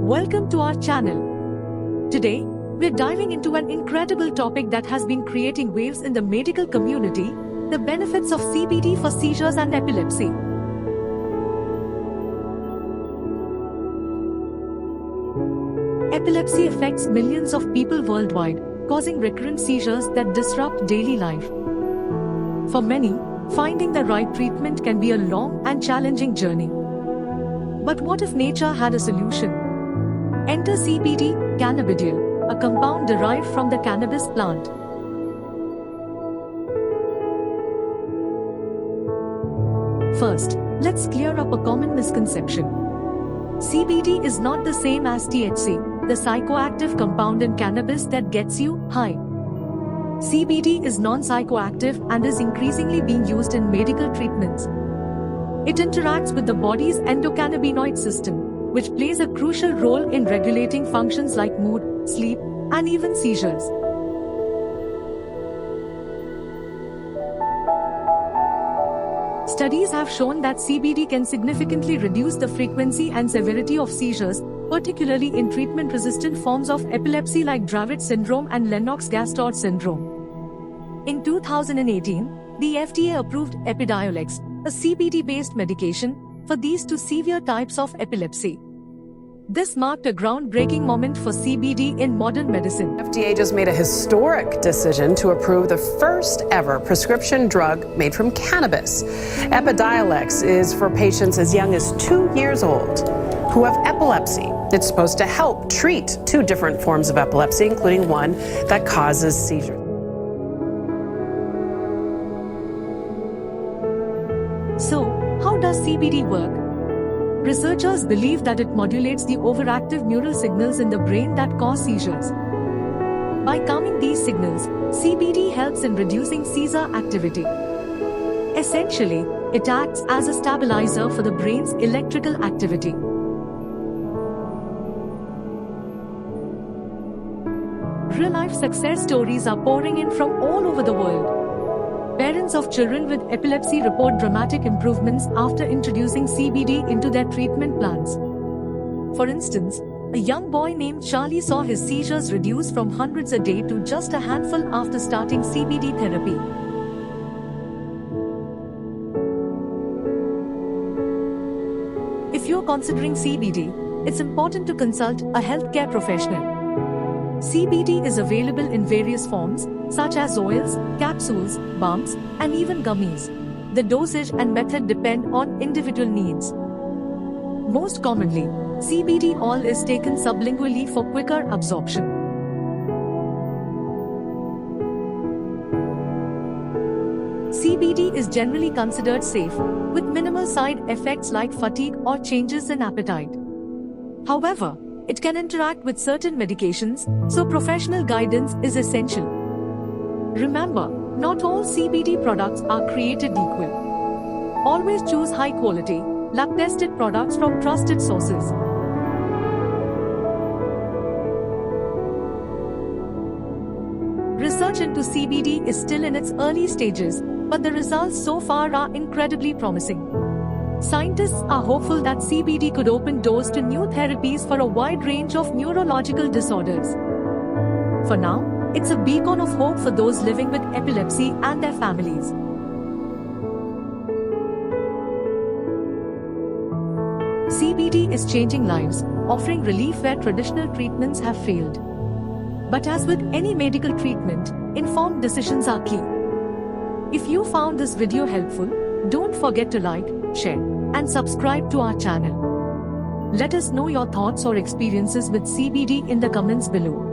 Welcome to our channel. Today, we're diving into an incredible topic that has been creating waves in the medical community: the benefits of CBD for seizures and epilepsy. Epilepsy affects millions of people worldwide, causing recurrent seizures that disrupt daily life. For many, finding the right treatment can be a long and challenging journey. But what if nature had a solution? Enter CBD, cannabidiol, a compound derived from the cannabis plant. First, let's clear up a common misconception. CBD is not the same as THC, the psychoactive compound in cannabis that gets you high. CBD is non-psychoactive and is increasingly being used in medical treatments. It interacts with the body's endocannabinoid system, which plays a crucial role in regulating functions like mood, sleep, and even seizures. Studies have shown that CBD can significantly reduce the frequency and severity of seizures, particularly in treatment-resistant forms of epilepsy like Dravet syndrome and Lennox-Gastaut syndrome. In 2018, the FDA approved Epidiolex, a CBD-based medication, for these two severe types of epilepsy. This marked a groundbreaking moment for CBD in modern medicine. FDA just made a historic decision to approve the first ever prescription drug made from cannabis. Epidiolex is for patients as young as 2 years old who have epilepsy. It's supposed to help treat 2 different forms of epilepsy, including one that causes seizures. So, how does CBD work? Researchers believe that it modulates the overactive neural signals in the brain that cause seizures. By calming these signals, CBD helps in reducing seizure activity. Essentially, it acts as a stabilizer for the brain's electrical activity. Real-life success stories are pouring in from all over the world. Parents of children with epilepsy report dramatic improvements after introducing CBD into their treatment plans. For instance, a young boy named Charlie saw his seizures reduce from hundreds a day to just a handful after starting CBD therapy. If you're considering CBD, it's important to consult a healthcare professional. CBD is available in various forms, such as oils, capsules, balms, and even gummies. The dosage and method depend on individual needs. Most commonly, CBD oil is taken sublingually for quicker absorption. CBD is generally considered safe, with minimal side effects like fatigue or changes in appetite. However, it can interact with certain medications, so professional guidance is essential. Remember, not all CBD products are created equal. Always choose high-quality, lab-tested products from trusted sources. Research into CBD is still in its early stages, but the results so far are incredibly promising. Scientists are hopeful that CBD could open doors to new therapies for a wide range of neurological disorders. For now, it's a beacon of hope for those living with epilepsy and their families. CBD is changing lives, offering relief where traditional treatments have failed. But as with any medical treatment, informed decisions are key. If you found this video helpful, don't forget to like, share, and subscribe to our channel. Let us know your thoughts or experiences with CBD in the comments below.